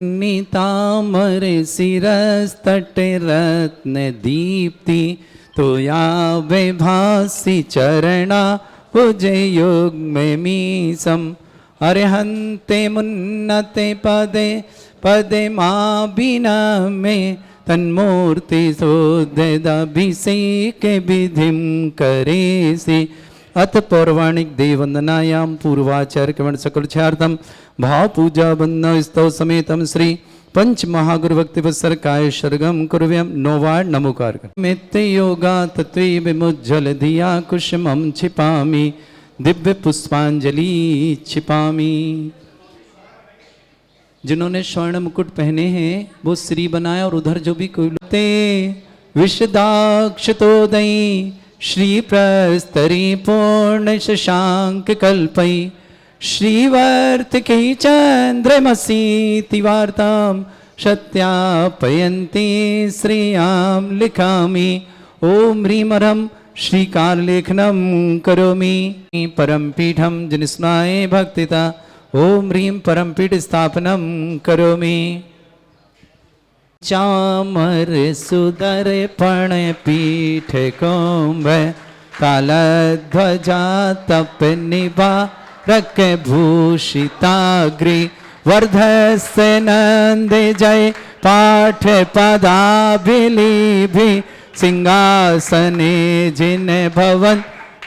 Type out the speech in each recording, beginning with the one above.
नीतामरे शिरस्तटे रत्न दीप्ति तोया वैभासी चरणा पूजे योग में मीसम अरहंते मुन्नते पदे पदे माँ बिना में तन्मूर्ति सोदेदाभिषेक विधिम करेसि अथ पौराणिक देववंदनायां पूर्वाचार्य कवण सकल छार्थम भाव पूजा वंदना स्तव समेतम श्री पंच महागुरु भक्ति वत्सर काय शर्गम कुर्व्यम नोवाड नमोकार मित्य योगा तत्व विमुज्जल धिया कुसुमं छिपामि दिव्य पुष्पांजलि छिपामि। जिन्होंने स्वर्ण मुकुट पहने हैं वो श्री बनाया और उधर जो भी कोई लोग विशदाक्षतोदयी श्री प्रस्तरी पूर्ण शशांक कल्पई श्रीवर्त की चंद्रमसी तिवार्ताम सत्यापयन्ती श्रियाम लिखामि ओम ह्रीमरम श्रीकार लेखनम करोमि परम पीठम जिनस्नाय भक्तिता ओम ह्रीं परम पीठ स्थापनम करोमि। चामर सुदर पण पीठ कुंभ तालध्वजा तप निभा रक भूषिताग्रि वर्धस्य नंद जय पाठ पदाभिलिभि सिंहासने जिन भवन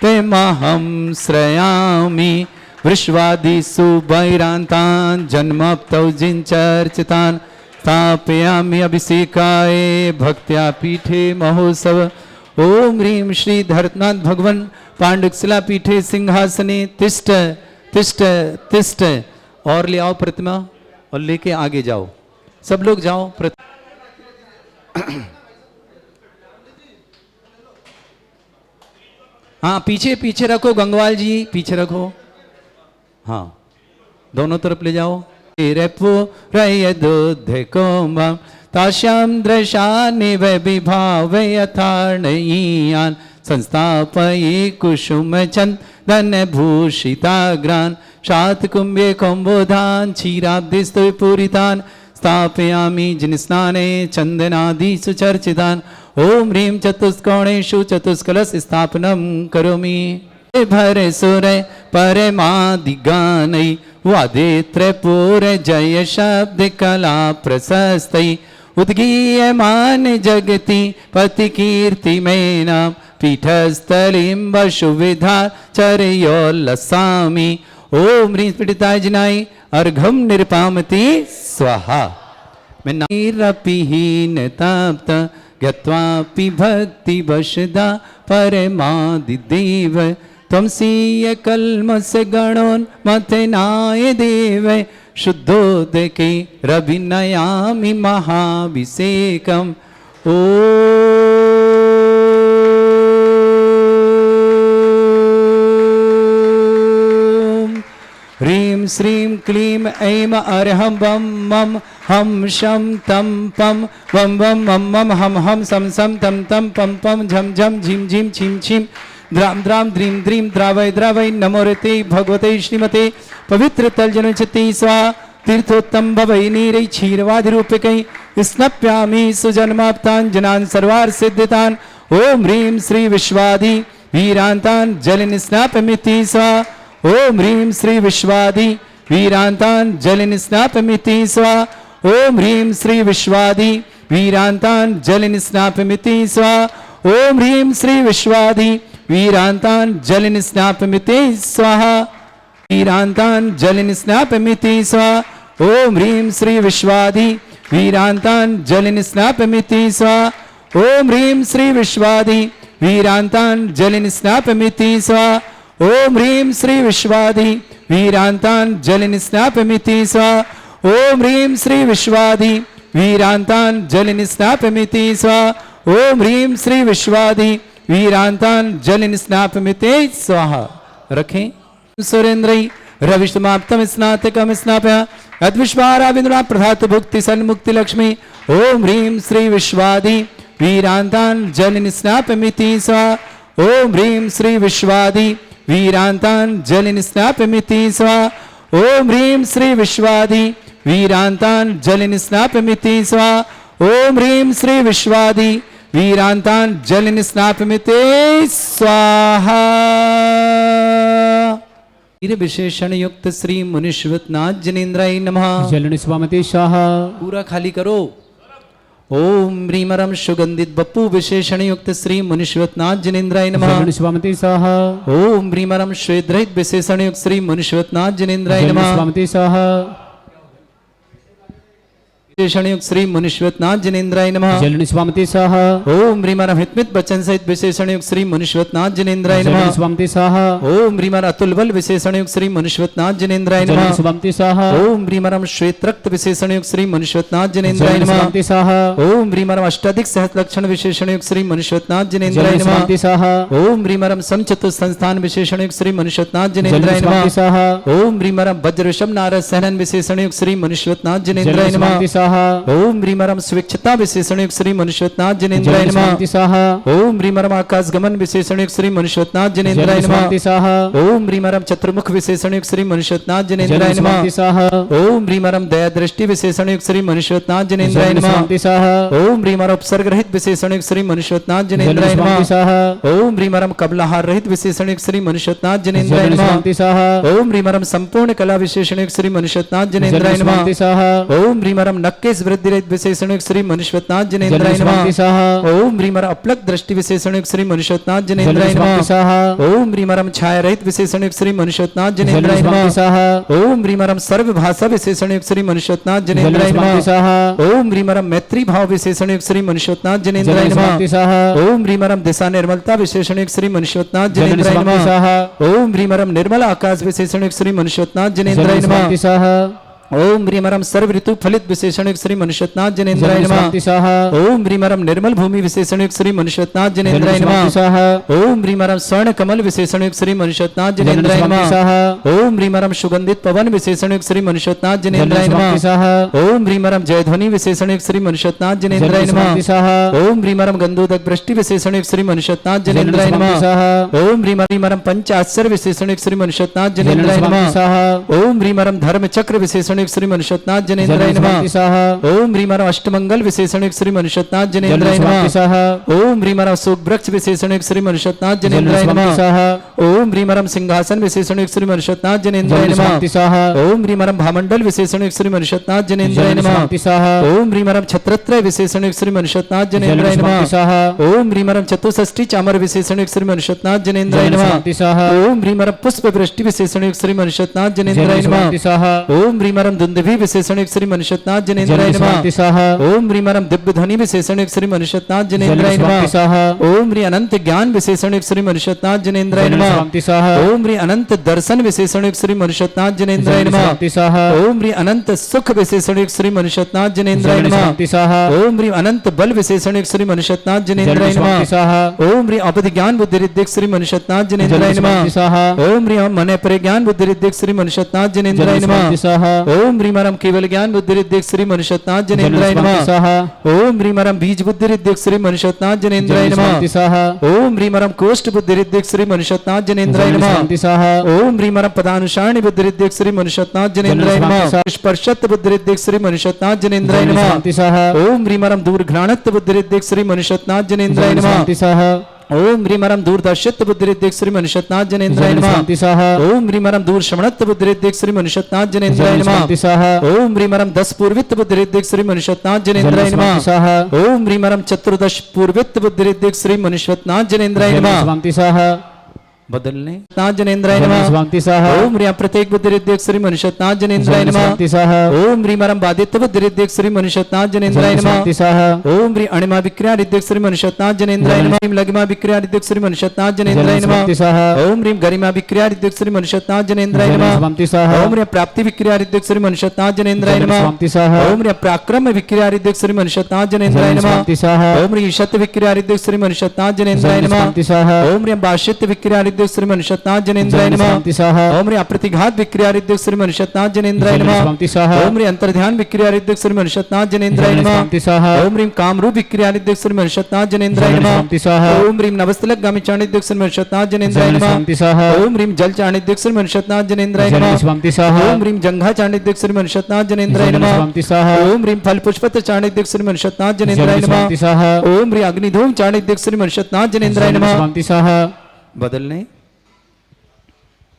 ते महं श्रयामि वृष्वादिषु वैरान्तान् जन्मप्तौ जिञ्चर्चितान् स्थापयामि अभिषेकाय भक्त्या पीठे महोत्सव ओम ह्रीं श्री धरतनाथ भगवान पांडुकशिला पीठे सिंहासने तिष्ठ तिष्ठ तिष्ठ। और ले आओ प्रतिमा और लेके आगे जाओ, सब लोग जाओ। हाँ पीछे पीछे रखो, गंगवाल जी पीछे रखो। हाँ दोनों तरफ ले जाओ। ताश्याम दृशानि विभाव यथार्णयीयान् संस्थापये कुसुम चंदन भूषिताग्रान् शातकुम्भे कुम्भोधान् क्षीराब्धिस्तु पूरितान् स्थापयामि जिनस्नाने चंदनादिषु चर्चितान् ओम ह्रीं चतुष्कोणेषु चतुष्कलश स्थापनं करोमि। भर सुर परमादिगानै वादे त्रिपुर जय शब्द कला प्रशस्तै उद्गीयमान जगति पति कीर्ति में नाम पीठस्थलीं वसुविधा चर्योल्लसामि ओम ह्रीं पीठिताय जिनाय अर्घम निरपामति स्वाहा। मैं निरपिहीन तप्त ज्ञत्वापि भक्ति वशदा परमादिदेव त्वमसीय कल्मष गणोन् मथनाय देव शुद्धोदके रविनयामि महाभिषेकम् ओम ह्रीं श्रीं क्लीं ऐं अर्हं बम मम हम शम तम पम वम वम मम मम हम हम सम सम तम तम पम पम झम झम झिम झिम छिम छिम द्राम द्राम द्रीम द्रीम द्रावय द्रावय नमोरते भगवते श्रीमते पवित्र तलजनचति स्वाहा तीर्थोत्तम भवै नीरै क्षीरवादिरूपकै स्नप्यामि सुजन्माप्तान् जनान् सर्वार्थ सिद्धितान् ओम ह्रीं श्री विश्वादि वीरान्तान् जलनिस्नापमिति स्वाहा ओम ह्रीं श्री विश्वादि वीरान्तान् जलनिस्नापमिति स्वाहा ओम ह्रीं श्री विश्वादि वीरान्तान् जलनिस्नापमिति स्वाहा ओम ह्रीं श्री विश्वादि वीरान्तान् जलनिस्नापमिति स्वाहा वीरान्तान् जलनिस्नापमिति स्वाहा ओम ह्रीं श्री विश्वादि वीरान्तान् जलनिस्नापमिति स्वाहा ओम ह्रीं श्री विश्वादि वीरान्तान् जलनिस्नापमिति स्वाहा ओम ह्रीं श्री विश्वादि वीरान्तान् जलनिस्नापमिति स्वाहा ओम ह्रीं श्री विश्वादि वीरान्तान् जलनिस्नापमिति स्वाहा ओम ह्रीं श्री विश्वादि वीरान्तान् जलनिस्नापमिति स्वाहा। रखें सुरेन्द्रै रविष्टमाप्तम स्नातकम स्नापय अद्विश्वाराविंद्रा प्रधातु भुक्ति सन्मुक्ति लक्ष्मी ओम ह्रीं श्री विश्वादि वीरान्तान् जलनिस्नापमिति स्वाहा ओम ह्रीं श्री विश्वादि वीरान्तान् जलनिस्नापमिति स्वाहा ओम ह्रीं श्री विश्वादि वीरांतान् जलिन स्नापमिति स्वा ओम ह्रीं श्री विश्वादि वीरांतान् जलिन स्नापमिति स्वाहा। विशेषण युक्त श्री मुनिश्वतनाथ जनेन्द्राय नमः। जलन स्वामते शाह। पूरा खाली करो। ओम ह्रीमरम सुगंधित बप्पू विशेषण युक्त श्री मुनिश्वतनाथ जनेन्द्राय नमः। जलन स्वामते शाह। ओम ह्रीमरम श्वेतरहित विशेषण युक्त श्री मुनिश्वतनाथ जनेन्द्राय जलन नमः। स्वामते शाह। विशेषण युक्त श्री मुनिश्वतनाथ जनेन्द्राय नमः। जलन स्वामते शाह। ओम ह्रीमरम हितमित बचन सहित विशेषण युक्त श्री मुनिश्वतनाथ जनेन्द्राय नमः। जलन स्वामते शाह। ओम ह्रीमर अतुल बल विशेषण युक्त श्री मुनिश्वतनाथ जनेन्द्राय जलन नमः। स्वामते शाह। ओम ह्रीमरम श्वेत रक्त विशेषण युक्त श्री मुनिश्वतनाथ जनेन्द्राय जलन नमः। स्वामते शाह। ओम ह्रीमरम अष्टाधिक सहस्र लक्षण विशेषण युक्त श्री मुनिश्वतनाथ जनेन्द्राय जलन नमः। स्वामते शाह। ओम ह्रीमरम समचतुर संस्थान विशेषण युक्त श्री मुनिश्वतनाथ जलन जनेन्द्राय नमः। स्वामते शाह। ओम ह्रीमरम वज्र ऋषभ नारद सहनन विशेषण युक्त श्री मुनिश्वतनाथ जनेन्द्राय जलन नमः। स्वामते शाह। ओम ह्रीमरम स्वेच्छता विशेषण युक्त श्री मुनिश्वतनाथ जनेन्द्राय जलन नमः। स्वामते शाह। ओम ह्रीमरम आकाश गमन विशेषण युक्त श्री मुनिश्वतनाथ जनेन्द्राय जलन नमः। स्वामते शाह। ओम ह्रीमरम चतुर्मुख विशेषण युक्त श्री मुनिश्वतनाथ जनेन्द्राय जलन नमः। स्वामते शाह। ओम ह्रीमरम दया दृष्टि विशेषण युक्त श्री मुनिश्वतनाथ जनेन्द्राय जलन नमः। स्वामते शाह। ओम ह्रीमरम उपसर्ग रहित विशेषण युक्त श्री मुनिश्वतनाथ जनेन्द्राय जलन नमः। स्वामते शाह। ओम ह्रीमरम कबलाहार रहित विशेषण युक्त श्री मुनिश्वतनाथ जनेन्द्राय जलन नमः। स्वामते शाह। ओम ह्रीमरम संपूर्ण कला विशेषण युक्त श्री मुनिश्वतनाथ जनेन्द्राय जलन नमः। स्वामते शाह। ओम ह्रीमरम नक्केश वृद्धि रहित विशेषण युक्त श्री मुनिश्वतनाथ जनेन्द्राय जलन नमः। स्वामते शाह। ओम ह्रीमरम अपलक दृष्टि विशेषण युक्त श्री मुनिश्वतनाथ जनेन्द्राय जलन नमः। स्वामते शाह। ओम ह्रीमरम छाया रहित विशेषण युक्त श्री मुनिश्वतनाथ जलन जनेन्द्राय स्वामते नमः। शाह। ओम ह्रीमरम सर्व भाषा विशेषण युक्त श्री मुनिश्वतनाथ जलन जनेन्द्राय स्वामते नमः। शाह। ओम ह्रीमरम मैत्री भाव विशेषण युक्त श्री मुनिश्वतनाथ जनेन्द्राय जलन नमः। स्वामते शाह। ओम ह्रीमरम दिशा निर्मलता विशेषण युक्त श्री मुनिश्वतनाथ जलन जनेन्द्राय स्वामते नमः। शाह। ओम ह्रीमरम निर्मल आकाश विशेषण युक्त श्री मुनिश्वतनाथ जनेन्द्राय जलन नमः। स्वामते शाह। ओम ह्रीमरम सर्व ऋतु फलित विशेषण युक्त श्री मुनिश्वतनाथ जनेन्द्राय जलन नमः। स्वामते शाह। ओम ह्रीमरम निर्मल भूमि विशेषण युक्त श्री मुनिश्वतनाथ जनेन्द्राय जलन नमः। स्वामते शाह। ओम ह्रीमरम स्वर्ण कमल विशेषण युक्त श्री मुनिश्वतनाथ जलन जनेन्द्राय स्वामते नमः। शाह। ओम ह्रीमरम सुगंधित पवन विशेषण युक्त श्री मुनिश्वतनाथ जलन जनेन्द्राय स्वामते नमः। शाह। ओम ह्रीमरम जयध्वनि विशेषण युक्त श्री मुनिश्वतनाथ जनेन्द्राय जलन नमः। स्वामते शाह। ओम ह्रीमरम गंधोदक वृष्टि विशेषण युक्त श्री मुनिश्वतनाथ जलन जनेन्द्राय स्वामते नमः। शाह। ओम ह्रीमरम पंच आश्चर्य विशेषण युक्त श्री मुनिश्वतनाथ जलन जनेन्द्राय स्वामते नमः। शाह। ओम ह्रीमरम धर्म चक्र विशेषण युक्त श्री मुनिश्वतनाथ जनेन्द्राय जलन नमः। स्वामते शाह। ओम ह्रीमरम अष्टमंगल विशेषण युक्त श्री मुनिश्वतनाथ जनेन्द्राय जलन स्वामते नमः। शाह। ओम ह्रीमरम सुख वृक्ष विशेषण युक्त श्री मुनिश्वतनाथ जलन जनेन्द्राय स्वामते नमः। शाह। ओम ह्रीमरम सिंहासन विशेषण युक्त श्री मुनिश्वतनाथ जनेन्द्राय जलन नमः। स्वामते शाह। ओम ह्रीमरम भामंडल विशेषण युक्त श्री मुनिश्वतनाथ जनेन्द्राय जलन नमः। स्वामते शाह। ओम ह्रीमरम छत्रत्रय विशेषण युक्त श्री मुनिश्वतनाथ जलन जनेन्द्राय स्वामते नमः। शाह। ओम ह्रीमरम चतुष्षष्टि चामर विशेषण युक्त श्री मुनिश्वतनाथ जनेन्द्राय जलन नमः। स्वामते शाह। ओम ह्रीमरम पुष्प वृष्टि विशेषण युक्त श्री मुनिश्वतनाथ जनेन्द्राय जलन नमः। स्वामते शाह। ओम ह्रीमरम दुंदुभि विशेषण युक्त श्री मुनिश्वतनाथ जनेन्द्राय जलन नमः। स्वामते शाह। ओम ह्रीमरम दिव्य ध्वनि विशेषण युक्त श्री मुनिश्वतनाथ जलन जनेन्द्राय स्वामते नमः। शाह। ओम ह्री अनंत ज्ञान विशेषण युक्त श्री मुनिश्वतनाथ जनेन्द्राय जलन नमः। स्वामते शाह। ओम ह्री अनंत दर्शन विशेषण युक्त श्री मुनिश्वतनाथ जनेन्द्राय जलन नमः। स्वामते शाह। ओम ह्री अनंत सुख विशेषण युक्त श्री मुनिश्वतनाथ जनेन्द्राय जलन नमः। स्वामते शाह। ओम ह्री अनंत बल विशेषण युक्त श्री मुनिश्वतनाथ जलन जनेन्द्राय स्वामते नमः। शाह। ओम ह्री अवधि ज्ञान बुद्धि रिद्धिक श्री मुनिश्वतनाथ जनेन्द्राय जलन नमः। स्वामते शाह। ओम ह्री मन परिज्ञान बुद्धि रिद्धिक श्री मुनिश्वतनाथ जनेन्द्राय जलन नमः। स्वामते शाह। ओम ह्रीमरम केवल ज्ञान बुद्धि रिद्धिक श्री मुनिश्वतनाथ जनेन्द्राय जलन नमः। स्वामते शाह। ओम ह्रीमरम बीज बुद्धि रिद्धिक श्री मुनिश्वतनाथ जनेन्द्राय जलन नमः। स्वामते शाह। ओम ह्रीमरम कोष्ठ बुद्धि रिद्धिक श्री मुनिश्वतनाथ जनेन्द्राय जलन नमः। स्वामते शाह। ओम ह्रीमरम पदानुसारणी बुद्धि रिद्धिक श्री मुनिश्वतनाथ जनेन्द्राय जलन नमः। स्वामते शाह। स्पर्शत बुद्धि रिद्धिक श्री मुनिश्वतनाथ जनेन्द्राय जलन नमः। स्वामते शाह। ओम ह्रीमरम दूर घ्राणत्व बुद्धि रिद्धिक श्री मुनिश्वतनाथ जनेन्द्राय जलन नमः। स्वामते शाह। ओम ह्रीमरम दूरदर्शित बुद्धि रिद्धिक श्री मुनिश्वतनाथ जनेन्द्राय जलन नमः। स्वामते शाह। ओम ह्रीमरम दूर श्रवणत्व बुद्धि रिद्धिक श्री मुनिश्वतनाथ जनेन्द्राय जलन नमः। स्वामते शाह। ओम ह्रीमरम 10 पूर्वित बुद्धि रिद्धिक श्री मुनिश्वतनाथ जनेन्द्राय जलन नमः। स्वामते शाह। ओम ह्रीमरम चतुर्दश पूर्वित बुद्धि रिद्धिक श्री मुनिश्वतनाथ जनेन्द्राय जलन नमः। स्वामते शाह। बदलने नाथ जनेन्द्राय जलन नमः। स्वामते शाह। ओम ह्रीम प्रत्येक बुद्धि रिद्धिक श्री मुनिश्वतनाथ जनेन्द्राय जलन नमः। स्वामते शाह। ओम ह्रीमरम बाधित्व बुद्धि रिद्धिक श्री मुनिश्वतनाथ जनेन्द्राय जलन नमः। स्वामते शाह। ओम ह्री अणिमा विक्रिया रिद्धिक श्री मुनिश्वतनाथ जनेन्द्राय जलन नमः। ह्रीम लघिमा विक्रिया रिद्धिक श्री मुनिश्वतनाथ जनेन्द्राय जलन नमः। स्वामते शाह। ओम ह्रीम गरिमा विक्रिया रिद्धिक श्री मुनिश्वतनाथ जनेन्द्राय जलन नमः। स्वामते शाह। ओम ह्रीम प्राप्ति विक्रिया रिद्धिक श्री मुनिश्वतनाथ जनेन्द्राय जलन नमः। स्वामते शाह। ओम ह्रीम पराक्रम विक्रिया रिद्धिक श्री मुनिश्वतनाथ जनेन्द्राय जलन नमः। स्वामते शाह। ओम ह्रीम ईशत विक्रिया रिद्धिक श्री मुनिश्वतनाथ जनेन्द्राय जलन नमः। स्वामते शाह। ओम ह्रीम भाष्यत विक्रिया रिद्धिक विक्रियारिद्ध श्री मनुष्यनाथ जनेन्द्राय जलन नमः स्वामिति स्वाहा ओम ह्रीं अप्रतिघात विक्रियारिद्ध श्री मनुष्यनाथ जनेन्द्राय जलन नमः स्वामिति स्वाहा ओम ह्रीं अंतर्ध्यान विक्रियारिद्ध श्री मनुष्यनाथ जनेन्द्राय जलन नमः स्वामिति स्वाहा ओम ह्रीं कामरूप विक्रियारिद्ध श्री मनुष्यनाथ जनेन्द्राय जलन नमः स्वामिति स्वाहा ओम ह्रीं नवस्तलक गामी चाणिद्ध श्री मनुष्यनाथ जनेन्द्राय जलन नमः स्वामिति स्वाहा ओम ह्रीं जल चाणिद्ध श्री मनुष्यनाथ जनेन्द्राय जलन नमः स्वामिति स्वाहा ओम ह्रीं जंघा चाणिद्ध श्री मनुष्यनाथ जनेन्द्राय जलन नमः स्वामिति स्वाहा ओम ह्रीं फल पुष्पत चाणिद्ध श्री मनुष्यनाथ जनेन्द्राय जलन नमः स्वामिति स्वाहा ओम ह्रीं अग्निधूम चाणिद्ध श्री मनुष्यनाथ जनेन्द्राय जलन नमः स्वामिति स्वाहा बदलने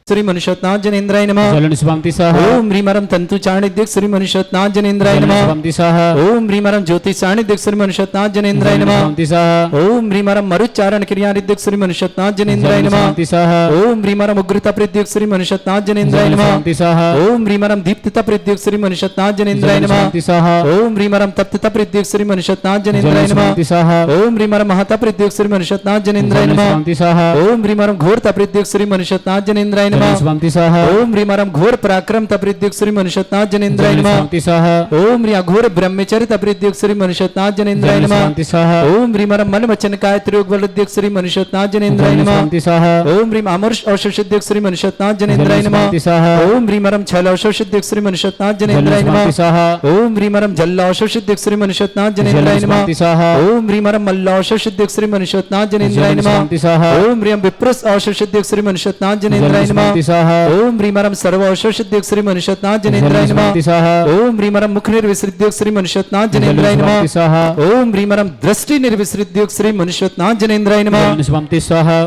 श्री मनुष्यनाथ जनेन्द्राय नमः जलन स्वामिति स्वाहा ओम ह्रीं मरम तंतु चाणिद्य श्री मनुष्यनाथ जनेन्द्राय जलन नमः स्वामिति स्वाहा ओम ह्रीं मरम ज्योति चाणिद्य श्री मनुष्यनाथ जनेन्द्राय जलन नमः स्वामिति स्वाहा ओम ह्रीं मरम मरुच्चारण क्रियारिद्य श्री मनुष्यनाथ जनेन्द्राय जलन नमः स्वामिति स्वाहा ओम ह्रीं मरम उग्रता प्रद्युक्त श्री मनुष्यनाथ जनेन्द्राय जलन नमः स्वामिति स्वाहा ओम ह्रीं मरम दीप्तता प्रद्युक्त श्री मनुष्यनाथ जनेन्द्राय जलन नमः स्वामिति स्वाहा ओम ह्रीं मरम तप्तता प्रद्युक्त श्री मनुष्यनाथ जनेन्द्राय जलन नमः स्वामिति स्वाहा ओम ह्रीं मरम महता प्रद्युक्त श्री मनुष्यनाथ जनेन्द्राय जलन नमः स्वामिति स्वाहा ओम ह्रीं मरम घोरता प्रद्युक्त श्री मनुष्यनाथ जनेन्द्राय जलन नमः स्वामिति स्वाहा ओम ह्रीं मरम घोर पराक्रम तप्रद्युक्त श्री मनुष्यनाथ जनेन्द्राय जलन नमः स्वामिति स्वाहा ओम ह्रीं अघोर ब्रह्मचर्य तप्रद्युक्त श्री मनुष्यनाथ जनेन्द्राय जलन नमः स्वामिति स्वाहा ओम ह्रीं मरम मन वचन काय त्रियोग बलद्युक्त श्री मनुष्यनाथ जनेन्द्राय जलन नमः स्वामिति स्वाहा ओम ह्रीं अमर्ष औषधयुक्त श्री मनुष्यनाथ जनेन्द्राय जलन नमः स्वामिति स्वाहा ओम ह्रीं मरम छल औषधयुक्त श्री मनुष्यनाथ जलन जनेन्द्राय नमः स्वामिति स्वाहा ओम ह्रीं मरम जल औषधयुक्त श्री मनुष्यनाथ जनेन्द्राय जलन नमः स्वामिति स्वाहा ओम ह्रीं मरम मल्ल औषधयुक्त श्री मनुष्यनाथ जनेन्द्राय जलन नमः स्वामिति स्वाहा ओम ह्रीं विप्रस औषधयुक्त श्री मनुष्यनाथ जनेन्द्राय जलन नमः स्वामिति स्वाहा ओम ह्रीं मरम सर्व औषधयुक्त श्री मनुष्यनाथ जनेन्द्राय जलन नमः स्वामिति स्वाहा ओम ह्रीं मरम मुख निर्विसृद्युक्त श्री मनुष्यनाथ जनेन्द्राय जलन नमः स्वामिति स्वाहा ओम ह्रीं मरम दृष्टि निर्विसृद्युक्त श्री मनुष्यनाथ जनेन्द्राय नमः जलन स्वामिति स्वाहा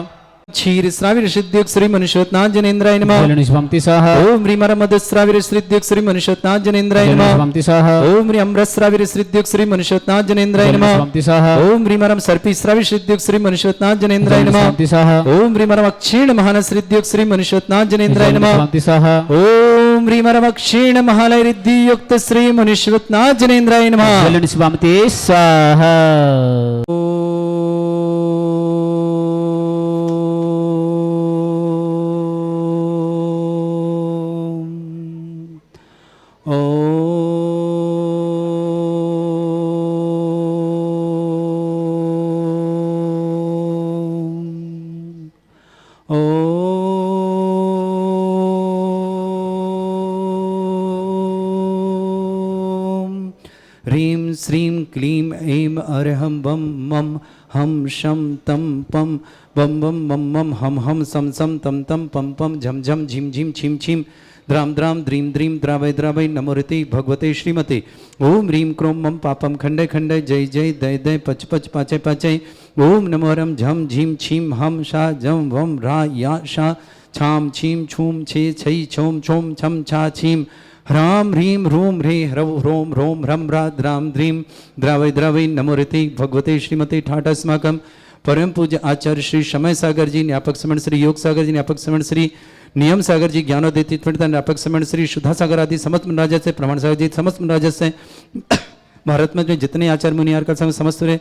क्षीर श्राविर सिद्धियुक्त श्री मनुष्यनाथ जनेन्द्राय नमः जलन स्वामिति स्वाहा ओम ह्रीं मरम मधुश्राविर सिद्धियुक्त श्री मनुष्यनाथ जनेन्द्राय जलन नमः स्वामिति स्वाहा ओम ह्रीं अमृतश्राविर सिद्धियुक्त श्री मनुष्यनाथ जनेन्द्राय जलन नमः स्वामिति स्वाहा ओम ह्रीं मरम सर्पी श्राविर सिद्धियुक्त श्री मनुष्यनाथ जनेन्द्राय जलन नमः स्वामिति स्वाहा ओम ह्रीं मरम क्षीण महान सिद्धियुक्त श्री मनुष्यनाथ जनेन्द्राय जलन नमः स्वामिति स्वाहा ओम ह्रीं मरम क्षीण महालय रिद्धियुक्त श्री मनुष्यनाथ जनेन्द्राय नमः जलन स्वामिति स्वाहा ह्रीं श्रीं क्लीं ऐं अरहं वं मं हम शं तं पं वं वं मं मं हम हम सं सं तं तं पं पं झं झं झिं झिं छिं छिं द्रां द्रां द्रीं द्रीं द्रावय द्रावय नमोरते भगवते श्रीमते ओम ह्रीं क्रों मं पापं खण्डय खण्डय जय जय दय दय पच पच पाचय पाचय ओम नमो रं झं झीं छीं हम शा जं वं रा या शा छां छीं छूं छे छै छौं छौं छं छा छीं ह्रां ह्रीं ह्रूं ह्रे ह्रौ ह्रों ह्रों ह्रं ह्रा द्रां द्रीं द्रावय द्रावय नमोरते भगवते श्रीमते ठाठ अस्माकं परम पूज्य आचार्य श्री समय सागर जी न्यापक समण श्री योग सागर जी न्यापक समण श्री नियम सागर जी ज्ञानोदय न्यापक समण श्री शुद्धा सागर आदि समस्त महाराज से प्रमाण सागर जी समस्त महाराज से भारत में जितने आचार्य मुनियार का संग समस्त रे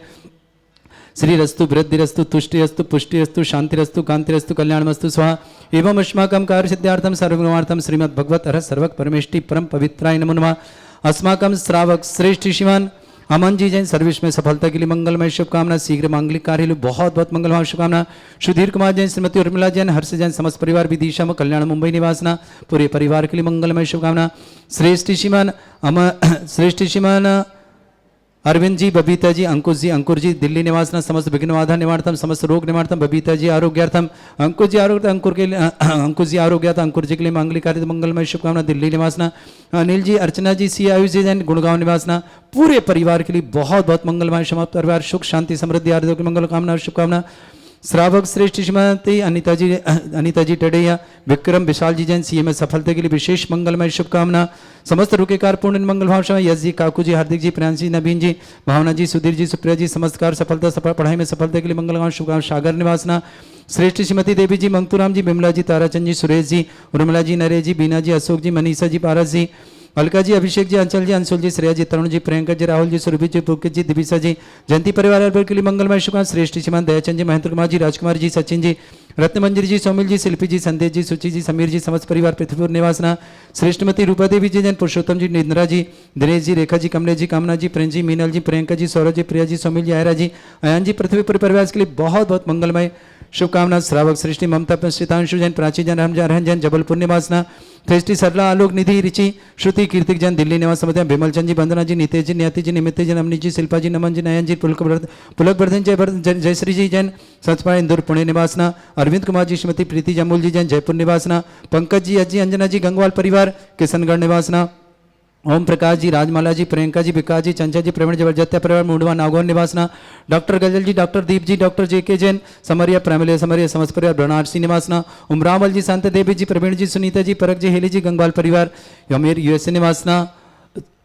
श्री रस्तु वृद्धिरस्तु तुष्टिरस्तु पुष्टिरस्तु शांतिरस्तु कांतिरस्तु कल्याणमस्तु स्वाहा एवं अस्माकं कार्य सिद्धार्थम सर्वगुणार्थम श्रीमद् भगवत अरह सर्वक परमेष्टि परम पवित्राय नमो नमः अस्माकं श्रावक श्रेष्ठ श्रीमान अमन जी जैन सर्विस में सफलता के लिए मंगलमय शुभकामना शीघ्र मांगलिक कार्य लिए बहुत बहुत मंगलमय शुभकामना सुधीर कुमार जैन श्रीमती उर्मिला जैन हर्ष जैन समस्त परिवार विदिशा में कल्याण मुंबई निवासना पूरे परिवार के लिए मंगलमय शुभकामना श्रेष्ठ श्रीमान अरविंद जी बबीता जी अंकुश जी दिल्ली निवासना समस्त विघ्न बाधा निवारतम समस्त रोग निवारतम बबीता जी आरोग्यार्थम अंकुश जी आरोग्य अंकुर के लिए अंकुश जी आरोग्यार्थ अंकुर जी के लिए मांगलिक कार्य मंगलमय शुभकामना दिल्ली निवासना अनिल जी अर्चना जी सी आयुष जी जैन गुड़गांव निवासना पूरे परिवार के लिए बहुत बहुत मंगलमय समाप्त परिवार सुख शांति समृद्धि आरोग्य मंगल कामना शुभकामना श्रावक श्रेष्ठ श्रीमती अनिता जी टडेया विक्रम विशाल जी जैन सीए में सफलता के लिए विशेष मंगलमय शुभकामना समस्त रुकेकार पूर्ण मंगल भाव यश जी काकू जी हार्दिक जी प्रियांशी नवीन जी भावना जी सुधीर जी सुप्रिया जी समस्तकार सफलता पढ़ाई में सफलता के लिए मंगलकाम शुभकामना सागर निवासना श्रेष्ठ श्रीमती देवी जी मंगतूराम जी बिमला जी ताराचंद जी सुरेश जी उर्मिला जी नरेश जी बीना जी अशोक जी मनीषा जी पारस जी अलका जी, अभिषेक जी, अंचल जी, अंशुल जी, श्रेया जी, तरुण जी, प्रियंका जी, राहुल जी, सुरभि जी, पुलकित जी, दिविसा जी, जयंती परिवार अलबर के लिए मंगलमय शुभकामनाएं। श्रेष्ठ श्रीमान दयाचंद जी, महेंद्र कुमार जी, राजकुमार जी, सचिन जी, रत्नमंजरी जी, सौमिल जी, शिल्पी जी, संदेश जी, सुचि जी, समीर जी, समस्त परिवार पृथ्वीपुर निवासना, श्रेष्ठमती रूपा देवी जी, जैन पुरुषोत्तम जी, निंद्रा जी, दिनेश जी, रेखा जी, कमलेश जी, कामना जी, प्रेम जी, मीनल जी, प्रियंका जी, सौरभ जी, प्रिया जी, सौमिल जी, आयरा जी, अयान जी, पृथ्वीपुर परिवार के लिए बहुत बहुत मंगलमय शुभकामना। श्रावक सृष्टि, ममता, श्रीतांशु जैन, प्राची जैन, रहन जैन, जबलपुर निवासना, टेस्टी, सरला, आलोक, निधि, रिचि, श्रुति, कीर्तिक जैन, दिल्ली निवास समझ, बिमलचंद जी, वंदना जी, नितेश जी, न्याति जी, निमित जी, नमनी जी, शिल्पा जी, नमन जी, नयन जी, पुलक वर्धन जयश्री जी जैन, सचपा, इंदौर पुणे निवासना, अरविंद कुमार जी, श्रीमती प्रीति जमूल जी जैन, जयपुर निवासना, पंकज जी, अजी, अंजना जी, गंगवाल परिवार, किशनगढ़ निवासना, ओम प्रकाश जी, राजमाला जी, प्रियंका जी, विकास जी, चंचल जी, प्रवीण जबरजत्या परिवार, मुंडवा, नागौर निवासना, डॉक्टर गजल जी, डॉक्टर दीप जी, डॉक्टर जेके जैन, समरिया, प्रमिलिया समरिया, समस्त परिवार, बनारसी निवासना, उमरावल जी, शांत देवी जी, प्रवीण जी, सुनीता जी, परक जी, हेली जी, गंगवाल परिवार, यमेर यूएसए निवासना,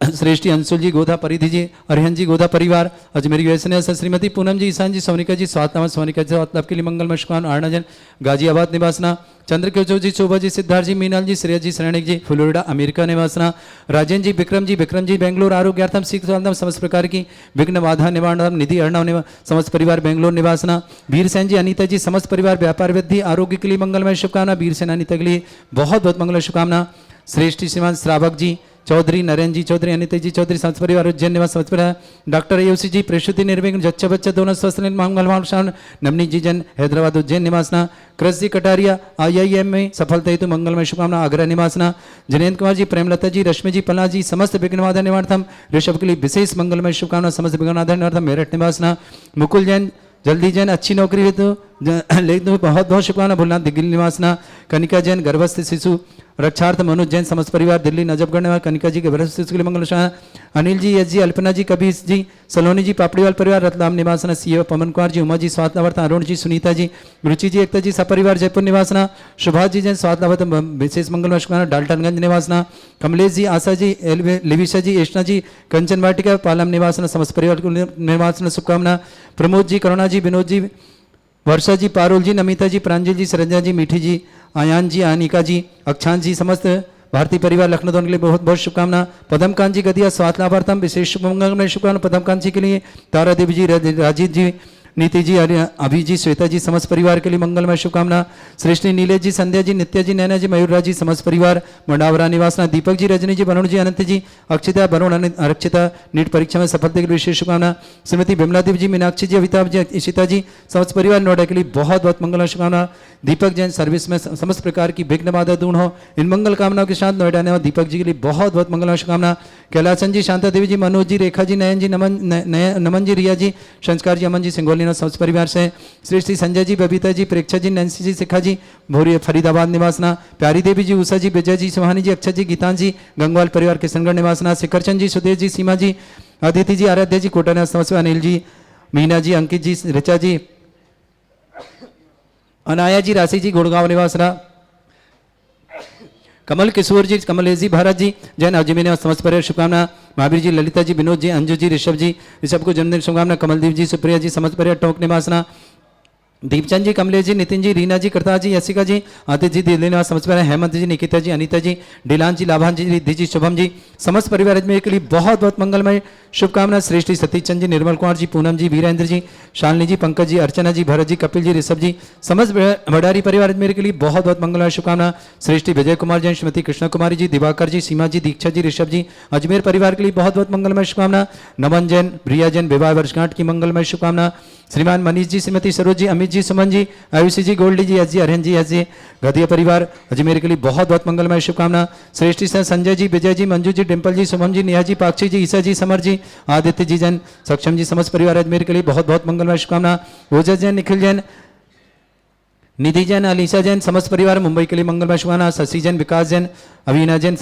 श्रेष्ठी, अंशुल जी, गोधा परिधि जी, अरिहन जी, गोधा परिवार, अजमेर यूएसए निवास, श्रीमती पूनम जी, ईशान जी, सोनिका जी, स्वातनाम, सोनिका जी, स्वातलाभ के लिए मंगलमय शुभकामनाएं। आरणा जैन, गाजियाबाद निवासना, चंद्रकेशव जी, शोभा जी, सिद्धार्थ जी, मीनाल जी, श्रेया जी, श्रेणिक जी, फ्लोरिडा अमेरिका निवासना, राजेंद्र जी, विक्रम जी, बेंगलोर आरोग्यार्थम सिख स्वास्थ्यम समस्त प्रकार की विघ्न बाधा निवारणार्थम निधि अर्णव समस्त परिवार बेंगलोर निवासना, वीर सेन जी, अनीता जी, समस्त परिवार व्यापार वृद्धि आरोग्य के लिए मंगलमय शुभकामना। वीर सेन अनीता के लिए बहुत बहुत मंगल शुभकामना। श्रेष्ठ श्रीमान श्रावक जी, चौधरी नरेंद्र जी, चौधरी अनिता जी, चौधरी समस्त परिवार उज्जैन निवास समस्त परिवार, डॉक्टर यूसी जी, प्रसूति निर्विघ्न जच्चा बच्चा दोनों स्वस्थ मंगलवान, नमनी जी जन, हैदराबाद उज्जैन निवासना, कृष जी कटारिया, IIM में सफलता हेतु मंगलमय शुभकामना, आगरा निवासना, जनेन्द्र कुमार जी, प्रेमलता जी, रश्मि जी, पला जी, समस्त विघ्नवादन निवार्थम, ऋषभ के लिए विशेष मंगलमय शुभकामना, समस्त विघ्नवादन निवार्थम, मेरठ निवासना, मुकुल जैन, जल्दी जैन, अच्छी नौकरी हेतु लेकिन बहुत बहुत शुभकामना। भोलनाथ दिग्गिल निवासना, कनिका जैन, गर्भस्थ शिशु रक्षार्थ, मनोज जैन, समस्त परिवार दिल्ली नजफगढ़ निवास, कनिका जी के गर्भस्थ शिशु के लिए मंगल शुभकामना। अनिल जी, यश जी, अल्पना जी, कबीर जी, सलोनी जी, पापड़ीवाल परिवार, रतलाम निवासना, सीओ पवन कुमार जी, उमा जी, स्वातलावर्त, अरुण जी, सुनीता जी, रुचि जी, एकता जी, सपरिवार जयपुर निवासना, सुभाष जी जैन, स्वातलावर्त विशेष मंगलमय शुभकामना, डाल्टनगंज निवासना, कमलेश जी, आशा जी, लिविशा जी, एष्णा जी, कंचन वाटिका, पालम निवासना, समस्त परिवार को निवासना शुभकामना। प्रमोद जी, करुणा जी, विनोद जी, वर्षा जी, पारुल जी, नमिता जी, प्रांजल जी, सरंजा जी, मीठी जी, आयान जी, अनिका जी, अक्षांत जी, समस्त भारतीय परिवार लखनऊ के लिए बहुत बहुत शुभकामना। पदमकांत जी गदिया स्वातलाभार्थम विशेष मंगलमय शुभकामना पदमकांत जी के लिए। तारा देवी जी, राजीव जी, नीति जी, अभी जी, श्वेता जी, समस्त परिवार के लिए मंगलमय शुभकामना। श्रेष्ठी नीलेश जी, संध्या जी, नित्या जी, नैना जी, मयूरराज जी, समस्त परिवार, मंडावरा निवासना, दीपक जी, रजनी जी, वरुण जी, अनंत जी, अक्षिता, वरुण, अरक्षिता, नीट परीक्षा में सफलता के लिए विशेष शुभकामना। श्रीमती बिमला देवी जी, मीनाक्षी जी, अमिताभ जी, इशिता जी, समस्त परिवार नोएडा के लिए बहुत बहुत मंगलमय शुभकामना। दीपक जैन, सर्विस में समस्त प्रकार की विघ्न बाधा दूर हो, इन मंगल कामनाओं के साथ नोएडा ने दीपक जी के लिए बहुत बहुत मंगलमय शुभकामना। कैलासन जी, शांता देवी जी, मनोज जी, रेखा जी, नयन जी, नमन जी, रिया जी, संस्कार जी, अमन जी, सिंगोली समस्त परिवार से। श्री श्री संजय जी, बबीता जी, प्रेक्षा जी, नैन्सी जी, शिखा जी, भोरी फरीदाबाद निवासना, प्यारी देवी जी, उषा जी, विजय जी, सुहानी जी, अक्षय जी, गीतान जी, गंगवाल परिवार किशनगढ़ निवासना, शिखरचंद जी, सुदेश जी, सीमा जी, अदिति जी, आराध्य जी, कोटा निवास, अनिल जी, मीना जी, अंकित जी, ऋचा जी, अनाया जी, राशि जी, गुड़गांव निवासना, कमल किशोर जी, कमलेश जी, भारत जी, जैन अजमेर ने समस्त परिवार शुभकामना। महावीर जी, ललिता जी, विनोद जी, अंजू जी, ऋषभ जी, ऋषभ को जन्मदिन शुभकामना। कमलदीप जी, सुप्रिया जी, समस्त परिवार टोंक निवासना, दीपचंद जी, कमलेश जी, नितिन जी, रीना जी, करताज जी, यशिका जी, आदित्य जी, दिल्ली निवास समस्त परिवार, हेमंत जी, निकिता जी, अनीता जी, डिलान जी, लाभान जी, रिद्धि जी, शुभम जी, समस्त परिवार अजमेर के लिए बहुत बहुत मंगलमय शुभकामना। श्रेष्ठी सतीश चंद जी, निर्मल कुमार जी, पूनम जी, वीरेंद्र जी, शालिनी जी, पंकज जी, अर्चना जी, भरत जी, कपिल जी, ऋषभ जी, समस्त भंडारी परिवार अजमेर के लिए बहुत बहुत मंगलमय शुभकामना। श्रेष्ठी विजय कुमार जैन, श्रीमती कृष्ण कुमारी जी, दिवाकर जी, सीमा जी, दीक्षा जी, ऋषभ जी, अजमेर परिवार के लिए बहुत बहुत मंगलमय शुभकामना। नमन जैन, प्रिया जैन, विवाह वर्षगांठ की मंगलमय शुभकामना। श्रीमान मनीष जी, श्रीमती सरोज जी, अमित जी, सुमन जी, आयुषी जी, गोल्डी जी, एस जी, अरहन जी, एस जी, गदिया परिवार अजमेर के लिए बहुत बहुत मंगलमय शुभकामना। श्रेष्ठी से संजय जी, विजय जी, मंजू जी, डिम्पल जी, सुमन जी, नेहा जी, पाक्षी जी, ईसा जी, समर जी, आदित्य जी जैन, सक्षम जी, समस्त परिवार अजमेर के लिए बहुत बहुत मंगलमय शुभकामना। ओजस जैन, निखिल जैन, निधि जैन, अलीसा जैन, समस्त परिवार मुंबई के लिए मंगलमय शुभकामना। शशि जैन, विकास जैन, अवीना जैन,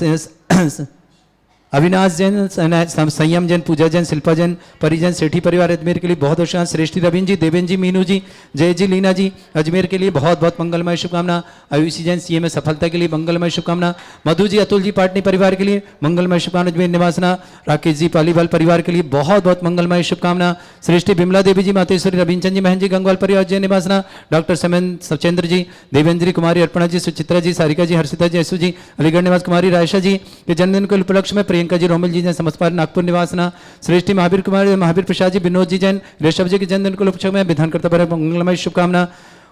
अविनाश जैन, संयम जैन, पूजा जैन, शिल्पा जैन, परिजन, सेठी परिवार अजमेर के लिए बहुत बहुत शुभकामना। श्रेष्ठी रविंद्र जी, देवेंद्र जी, मीनू जी, जय जी, लीना जी अजमेर के लिए बहुत बहुत मंगलमय शुभकामना। आयुषी जैन सीए में सफलता के लिए मंगलमय शुभकामना। मधु जी, अतुल जी पाटनी परिवार के लिए मंगलमय शुभकामना। अजमेर निवासना राकेश जी पालीवाल परिवार के लिए बहुत बहुत मंगलमय शुभकामना। श्रेष्ठी बिमला देवी जी, मातेश्वरी रविंचंद जी, महन जी गंगवाल परिवार जय निवासना। डॉक्टर समेन सचेंद्र जी, देवेंद्र जी, कुमारी अर्पणा जी, सुचित्रा जी, सारिका जी, हर्षिता जी, यशु जी, अलीगढ़ निवास कुमारी रायशा जी के जन्मदिन के उपलक्ष्य में प्रियंका जी, रोमिल जी जैन समस्पार नागपुर निवासना। श्रेष्ठी महावीर कुमार, महावीर प्रसाद जी, विनोद जी जैन ऋषभ जी के जन्मदिन के उपलक्ष्य में विधानकर्ता पर मंगलमय शुभकामना।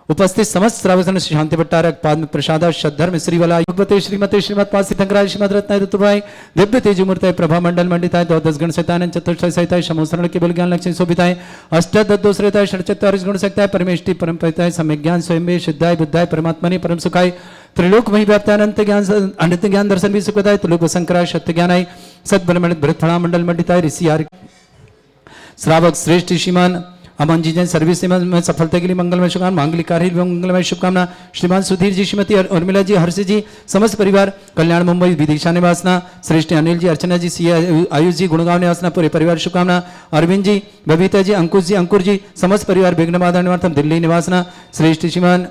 उपस्थित समस्त श्रावण शांति भट्टारक पाद प्रसाद श्रद्धर्म श्रीवला युगपते श्रीमते श्रीमद पाद सिद्धंकराय श्रीमद रत्नाय ऋतुराय दिव्य तेजमूर्ताय प्रभा मंडल मंडिताय द्वादश गण सहिताय चतुर्थ सहिताय समोसरण के बल ज्ञान लक्ष्मी शोभिताय अष्टदोषताय षडचत्वारिश गुण सहिताय परमेष्टि परम पिताय सम्यक ज्ञान स्वयं सिद्धाय बुद्धाय परमात्मने परम सुखाय त्रिलोक मही व्याप्त अनंत ज्ञान दर्शन भी सुखदाय त्रिलोक शंकराय सत्य ज्ञानाय सद्बलमणित भरत फणा मंडल मंडिताय ऋषि आर्य श्रावक श्रेष्ठ श्रीमान अमन जी जैन सर्विस में सफलता के लिए मंगलमय शुभकामना। मांगलिक कार्य मंगलमय शुभकामना। श्रीमान सुधीर जी, श्रीमती उर्मिला जी, हर्ष जी, समस्त परिवार कल्याण मुंबई विदिशा निवासना। श्रेष्ठ अनिल जी, अर्चना जी, सी आयुष जी, गुणगांव निवासना, पूरे परिवार शुभकामना। अरविंद जी, बबीता जी, अंकुर जी, समस्त परिवार विघ्नबाधा निवारण दिल्ली निवासना। श्रेष्ठ श्रीमान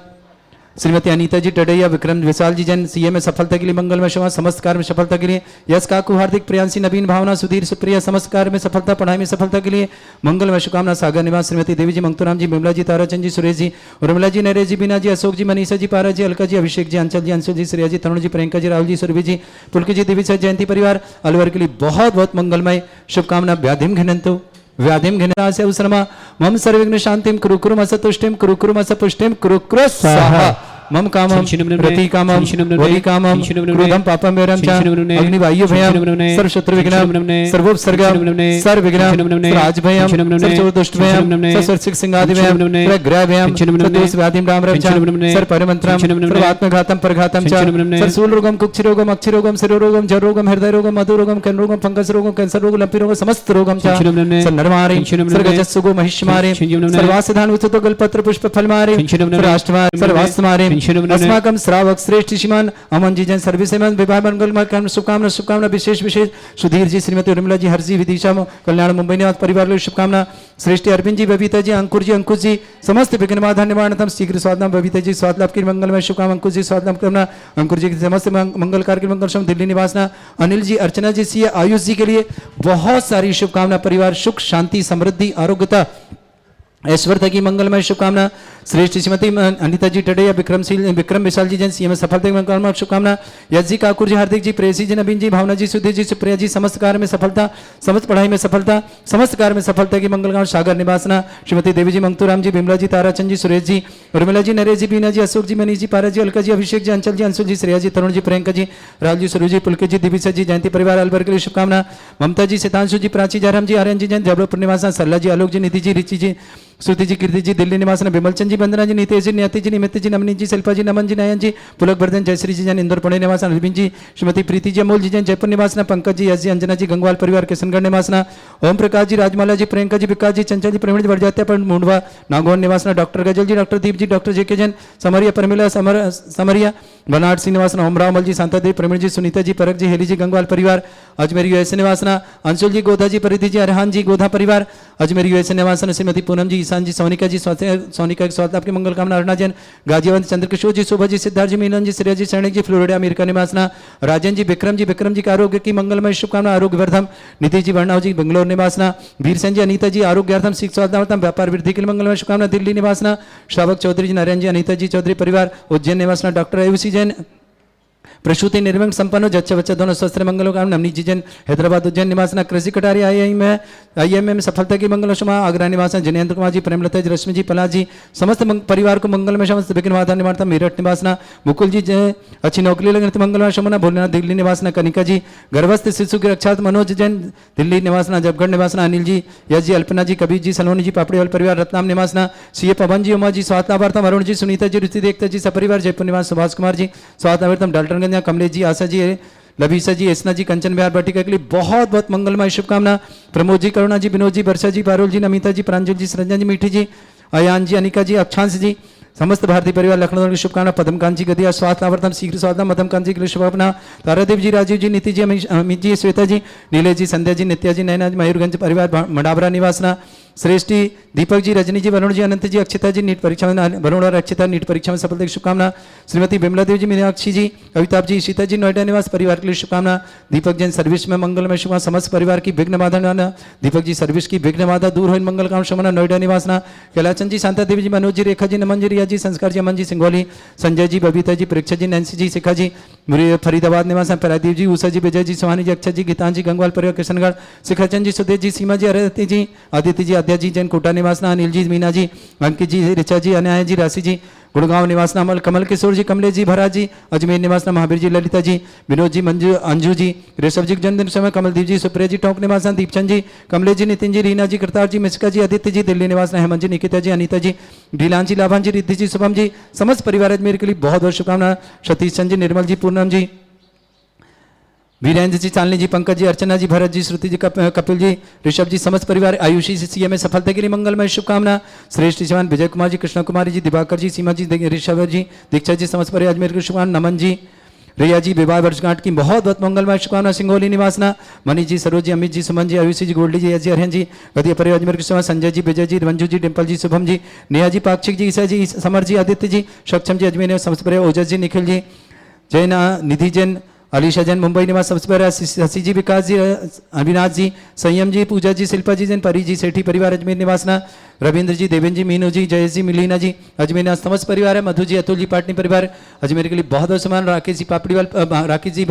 श्रीमती अनीता जी टडैया, विक्रम विशाल जी जैन सीए में सफलता के लिए मंगलमय शुभ, समस्त कार्य में सफलता के लिए यश काकू, हार्दिक प्रियांशी, नवीन भावना, सुधीर सुप्रिया, समस्त कार्य में सफलता, पढ़ाई में सफलता के लिए मंगलमय शुभकामना। सागर निवास श्रीमती देवी जी, मंगतूराम जी, बिमला जी, ताराचंद जी, सुरेश जी, उर्मिला जी, नरेश जी, बीना जी, अशोक जी, मनीषा जी, पारा जी, अलका जी, अभिषेक जी, अंचल जी, अंशुल जी, श्रेया जी, तरुण जी, प्रियंका जी, राहुल जी, सुरभि जी, पुलकी जी, देवी सह जयंती परिवार अलवर के लिए बहुत बहुत मंगलमय शुभकामना। व्याधिम घिनंतु व्याधिम घिनास्य अवसरमा मम सर्वविघ्न शांतिम कुरुकुरुम असतुष्टिम कुरुकुरुम असपुष्टिम कुरुकुरु स्वाहा मम कामम प्रति कामम वली कामम क्रोधम पापम वेरम च अग्नि वायु भयम सर्व शत्रु विघ्नम सर्वोपसर्गम सर्व विघ्नम राज भयम सर्व दुष्ट भयम सर्व सिंगादि भयम ग्रह भयम सदोष व्याधिम राम रम च सर्व परमंत्रम सर्वात्म घातम परघातम च सर्व शूल रोगम कुक्षि रोगम अक्षि रोगम शिरो रोगम जर रोगम हृदय रोगम मधु रोगम कर्ण रोगम फंगस रोगम कैंसर रोग लंपी रोग समस्त रोगम च सर्व नरमारे सर्व गजस्सुगो महिष्मारे सर्वासिधान उचितो गलपत्र पुष्प फल मारे राष्ट्रमारे सर्वास्मारे अस्माकं श्रावक श्रेष्ठ श्रीमान अमन जी जैन सर्विस में विवाह मंगल शुभकामना शुभकामना विशेष सुधीर जी, श्रीमती उर्मिला जी, हर्ष जी, विदिशा कल्याण मुंबई निवास परिवार को शुभकामना। श्रेष्ठ अरविंद जी, बबीता जी, अंकुश जी, समस्त विघ्न बाधा निवारणतम शीघ्र स्वादनाम बबीता जी स्वाद लाभ की मंगलमय शुभकामना। अंकुश जी स्वादनाम करना अंकुर जी की समस्त मंगल कार्य की मंगल शुभ दिल्ली निवासना। अनिल जी, अर्चना जी, सी आयुष जी के लिए बहुत सारी शुभकामना। परिवार सुख शांति समृद्धि आरोग्यता ऐश्वर्य की मंगलमय शुभकामना। श्रेष्ठ श्रीमती अनिता जी टडैया, विक्रम विशाल जी जैन सीएम में सफलता की मंगलमय शुभकामना। यश जी, काकुर जी, हार्दिक जी, प्रेयसी जी, नवीन जी, भावना जी, सुधीर जी, सुप्रिया जी, समस्त कार्य में सफलता, समस्त पढ़ाई में सफलता, समस्त कार्य में सफलता की मंगलकामना। सागर निवासना श्रीमती देवी जी, मंगतूराम जी, बिमला जी, ताराचंद जी, सुरेश जी, उर्मिला जी, नरेश जी, बीना जी, अशोक जी, मनीष जी, पारा जी, अलका जी, अभिषेक जी, अंचल जी, अंशुल जी, श्रेया जी, तरुण जी, प्रियंका जी, राहुल जी, सुरु जी, पुलके जी, दिविसा जी, जयंती परिवार अलवर के लिए शुभकामना। ममता जी, सितांशु जी, प्राची, जयराम जी, आर्यन जी जैन जबलपुर निवासना। सल्ला जी, आलोक जी, निधि जी, रिचि जी, श्रुति जी, कीर्ति जी, दिल्ली निवासना। विमलचंद जी, वंदना जी, नितेश जी, नियति जी, निमित जी, नमनीत जी, शिल्पा जी, नमन जी, नयन जी, पुलक वर्धन, जयश्री जी जैन इंदौर पुणे निवासना। अरविंद जी, श्रीमती प्रीति जी, अमोल जी जैन जयपुर निवासना। पंकज जी, यश जी, अंजना जी, गंगवाल परिवार किशनगढ़ निवासना। ओम प्रकाश जी, राजमाला जी, प्रियंका जी, विकास जी, चंचल जी, प्रवीण जी, वर्जात्या पर मुंडवा नागौन निवासना। डॉक्टर गजल जी, डॉक्टर दीप जी, डॉक्टर जेके जैन समरिया परमिला समरिया बनाट सिंह निवासना। ओम रामल जी, शांता देवी, प्रवीण जी, सुनीता जी, परक जी, हेली जी, गंगवाल परिवार अजमेर यूएसए निवासना। अंशुल जी, गोधा जी, परिधि जी, अरहान जी, गोधा परिवार अजमेर यूएसए निवासना। श्रीमती पूनम जी, ईशान जी, सोनिका जी, सोनिका के स्वास्थ्य आपकी मंगल कामना। अरुणा जैन, गाजियाबाद, चंद्रकिशोर जी, शोभा जी, सिद्धार्थ जी, मीनन जी, श्रेया जी, सैनिक जी, फ्लोरिडा अमेरिका निवासना। राजन जी, विक्रम जी के आरोग्य की मंगलमय शुभकामना। आरोग्य वर्धम निधि जी, वर्णाव जी, बेंगलोर निवासना। वीरसेन जी, अनीता जी, आरोग्यार्थम शिख स्वास्थ्यार्थम व्यापार वृद्धि के लिए मंगलमय शुभकामना, दिल्ली निवासना। श्रावक चौधरी जी, नारायण जी, अनीता जी, चौधरी परिवार उज्जैन निवासना। डॉक्टर आयुषी जैन, प्रसूति निर्विघ्न संपन्न जच्चा बच्चा दोनों स्वस्थ मंगलों का। नवनीत जी जैन, हैदराबाद उज्जैन निवासना। कृषि कटारी IIM में सफलता की मंगल शुभा। आगरा निवासना। जिनेन्द्र कुमार जी, प्रेमलता जी, रश्मि जी, पला जी, समस्त परिवार को मंगल में समस्त विघ्न बाधा निवारता। मेरठ निवासना। मुकुल जी, अच्छी नौकरी लगने मंगलवार शमना। भोलेनाथ दिल्ली निवासना। कनिका जी, गर्भस्थ शिशु की रक्षा। मनोज जैन, दिल्ली निवासना। जबगढ़ निवासना। अनिल जी, यश जी, अल्पना जी, कबीर जी, सलोनी जी, पापड़ीवाल परिवार रत्नाम निवासना। सीए पवन जी, उमा जी, स्वास्थ्यार्थम। अरुण जी, सुनीता जी, रुचि देखता जी, सपरिवार जयपुर निवास। सुभाष कुमार जी, स्वास्थ्यार्थम डाल्टनगंज। कमलेश जी, आशा जी, लबीसा जी, एसना जी, कंचन बिहार बटिका के लिए बहुत बहुत मंगलमय शुभकामना। प्रमोद जी, करुणा जी, विनोद जी, वर्षा जी, पारुल जी, नमिता जी, प्रांजल जी, सृंजन जी, मीठी जी, अयान जी, अनिका जी, अक्षांश जी, समस्त भारतीय परिवार लखनऊ की शुभकामना पदम कांची गति स्वास्थ्य लाभार्थम शीघ्र स्वास्थ्य मध्यम कांची के लिए शुभकामना तारादेव जी, राजीव जी, नीति जी, अमित जी, श्वेता जी, नीलेश जी, संध्या जी, नित्या जी, नैना जी, मयूरगंज परिवार मडाबरा निवासना श्रेष्ठी, दीपक जी, रजनी जी, वरुण जी, अनंत जी, अक्षिता जी, नीट परीक्षा में वरुण और अक्षिता नीट परीक्षा में सफलता की शुभकामना। श्रीमती बिमला देव जी, मीनाक्षी जी, कविताप जी, सीता जी, नोएडा निवास परिवार के लिए शुभकामना। दीपक जैन सर्विस में मंगलमय शुभकामना समस्त परिवार की विघ्न बाधा, दीपक जी सर्विस की विघ्न बाधा दूर हो मंगल काम शमना नोएडा निवासना। कैलाचंद जी, शांता देवी जी, मनोज जी, रेखा जी, नमन जी, रिया जी, संस्कार जी, अमन जी, सिंगोली, संजय जी, बबीता जी, परीक्षा जी, नैन्सी जी, शिखा जी, फरीदाबाद निवासन, परादीप जी, उषा जी, विजय जी, सुहानी जी, अक्षय जी, गीतांजी, गंगवाल परिवार किशनगढ़, शिखरचंद जी, सुदेश जी, सीमा जी, आदित्य जी, आद्या जी, जैन कोटा निवासना, अनिल जी, मीना जी, अंकित जी, ऋचा जी, अनाया जी, राशि जी, गुड़गांव निवासना, अमल कमल किशोर जी, कमलेश जी, भरा जी, अजमेर निवासना, महावीर जी, ललिता जी, विनोद जी, मंजू, अंजू जी, ऋषभ जी जन्मदिन समय, कमलदीप जी, सुप्रिया जी, टोंक निवासना, दीपचंद जी, कमलेश जी, नितिन जी, रीना जी, करतार जी, मिश्का जी, आदित्य जी, दिल्ली निवासना, हेमंत जी, निकिता जी, अनीता जी, ढीलान जी, लाभान जी, रिद्धि जी, शुभम जी, समस्त परिवार अजमेर के लिए बहुत बहुत शुभकामना। सतीश चंद जी, निर्मल जी, पूर्णम जी, वीरेंद्र जी, चालनी जी, पंकज जी, अर्चना जी, भरत जी, श्रुति जी, कपिल जी, ऋषभ जी, समस्त परिवार आयुषी सीए में सफलता के लिए मंगलमय शुभकामना। श्रेष्ठ जवान विजय कुमार जी, कृष्ण कुमारी जी, दिवाकर जी, सीमा जी, ऋषभ जी, दीक्षा जी, समस्त परिवार अजमेर की शुभकामना। नमन जी, रिया जी, विवाह वर्षगांठ की बहुत बहुत मंगलमय शुभकामना। सिंगोली निवासना, मनीष जी, सरोज जी, अमित जी, सुमन जी, आयुषी जी, गोल्डी जी, अजय अरहन जी, गदिया परिवार अजमेर की शुभकामना। संजय जी, विजय जी, मंजू जी, डिम्पल जी, शुभम जी, नेहा जी, पाक्षिक जी, ईसा जी, समर जी, आदित्य जी, सक्षम जी, अजमेर समस्त परिवार, ओजस जी, निखिल जी, जैन, निधि जैन, अलीशा जैन, मुंबई निवास सबसे पहले शशि जी, विकास जी, अविनाश जी, संयम जी, पूजा जी, शिल्पा जी, जैन, परी जी, सेठी परिवार अजमेर निवासना, रविंद्र जी, देवेंद्र जी, मीनू जी, जयेश जी, मिलीना जी, अजमेर निवास समस्त परिवार है। मधु जी, अतुल जी, पाटनी परिवार अजमेर के लिए बहुत बहुत सम्मान। राकेश जी, पापड़ीवाल, राकेश जी,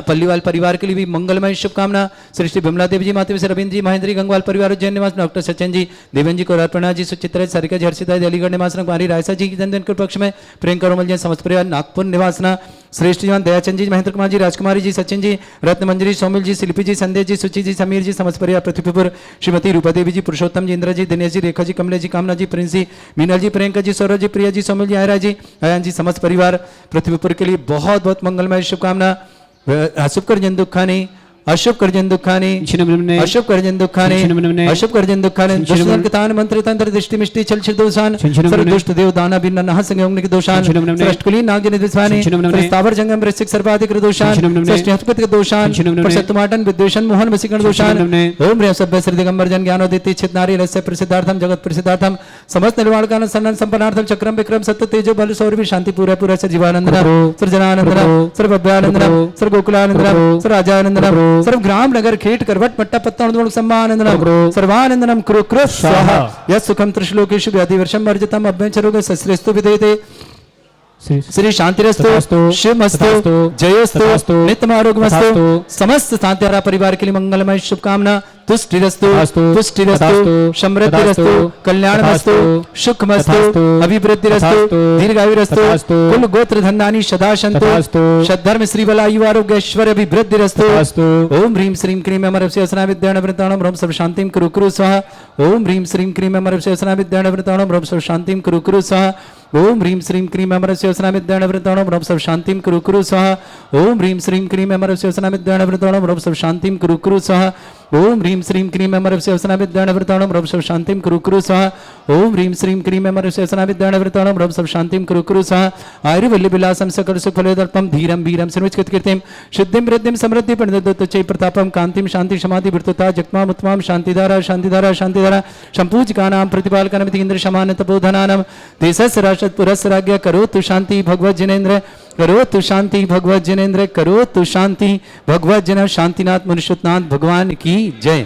पल्लीवाल परिवार के लिए भी मंगलमय शुभकामना। श्री बिमला देवी जी, माता से रविंद्र जी, महेंद्र जी, गंगवाल परिवार उज्जैन निवास, डॉक्टर सचिन जी, देवेंद्र जी, कोरारपणा जी, सुचित्रा जी, सारिका जी, हर्षिता जी, अलीगढ़ निवास, कुमारी रायसा जी, जन्मदिन के पक्ष में प्रियंका रोमल जी, समस्त परिवार नागपुर निवासना। श्रेष्ठ जवान दयाचंद जी, महेंद्र कुमार जी, राजकुमारी जी, सचिन जी, रत्न मंजरी, सोमिल जी, शिल्पी जी, संदेश जी, सुचि जी, समीर जी, समस्त परिवार पृथ्वीपुर, श्रीमती रूपा देवी जी, पुरुषोत्तम जी, इंद्र जी, दिनेश जी, रेखा जी, कमलेश जी, कामना जी, प्रिंस जी, मीनल जी, प्रियंका जी, सौरभ जी, प्रिया जी, सोमिल जी, आयरा जी, अयान जी, समस्त परिवार पृथ्वीपुर के लिए बहुत बहुत मंगलमय शुभकामना। अशुभ कर्जन दुखानी, अशुभ कर्जन दुखानी, अशुभ कर्जन दुखानी, अशुभ कर्जन दुखानी, दुष्टन कतान मंत्र तंत्र दृष्टि मिष्टि चल छिर दोषान, सर्व दुष्ट देव दाना बिन्ना नह संग योग्न के दोषान, सृष्टकुली नाग जन दिस्वानी, स्थावर जंगम वृश्चिक सर्वाधिक दोषान, सृष्टि हस्तपति के दोषान, प्रसत्तमाटन विद्वेषण मोहन वसीकरण दोषान। ओम ह्रीं सभ्य श्री दिगंबर जन ज्ञानोदिति चित नारी रस्य प्रसिद्धार्थम जगत प्रसिद्धार्थम समस्त निर्वाण कान सन्नन संपन्नार्थम चक्रम विक्रम सत्य तेजो बल सौरभि शांति पूरा पूरा सजीवानंदना सृजनानंदना सर्वभव्यानंदना सर्वगोकुलानंदना सर्वराजानंदना सर्व ग्राम नगर खेट करवट मट्टा पत्ता सम्मानंदनम सर्वानंदनम कुरु कुरु स्वाहा यत् सुखम त्रिश्लोकेषु व्याधिवर्षम वर्जितम अभ्यंचरोगे सस्रेस्तु विधेयते। श्री शांतिरस्तु, शिवमस्तु, जयोस्तु, नित्यम आरोग्यमस्तु। समस्त शांतिहारा परिवार के लिए मंगलमय शुभकामना। तुष्टिरस्तु, पुष्टिरस्तु, समृद्धिरस्तु, कल्याणमस्तु, सुखमस्तु, अभिवृद्धिरस्तु, दीर्घायुरस्तु, कुल गोत्र धन्यानि सदा सन्तु, सद्धर्म श्रीबलायु आरोग्य ऐश्वर्य अभिवृद्धिरस्तु। ओम ह्रीं श्रीं क्रीं अमरस्य असना विद्याण वृताणं ब्रह्म सर्व शांतिं कुरु कुरु स्वाहा। ओम ह्रीं श्रीं क्रीं अमरस्य असना विद्याण वृताणं ब्रह्म सर्व शांतिं कुरु कुरु स्वाहा। ओम ह्रीं श्रीं क्रीं अमरस्य असना विद्याण वृताणं ब्रह्म सर्व शांतिं कुरु कुरु स्वाहा। ओम ह्रीं श्रीं क्रीं अमरस्य असना विद्याण वृताणं ब्रह्म सर्व शांतिं कुरु कुरु स्वाहा। ओम ह्रीं श्रीं क्रीं अमरस्य असना विद्याण वृताणं ब्रह्म सर्व शांतिं कुरु कुरु स्वाहा। ओम ह्रीं श्रीं क्रीं अमरस्य असना विद्याण वृताणं ब्रह्म सर्व शांतिं कुरु कुरु स्वाहा। आयुर्वल्ली विलासं सकल सुखफलदर्पं धीरं वीरं सर्वोच्च कीर्तिं सिद्धिं वृद्धिं समृद्धि पंडितोच्चै प्रतापं कांतिं शांति समाधि वृत्तता जगमाम उत्तमां शांतिधारा शांतिधारा शांतिधारा संपूजकानां प्रतिपालकानां इंद्र समान तपोधनानां देशस्य राष्ट्र पुरस्य राज्ञ करोतु शांति भगवत जिनेन्द्र करोतु शांति भगवत जिनेन्द्र करोतु शांति भगवत जन शांतिनाथ मनुष्यनाथ भगवान की जय।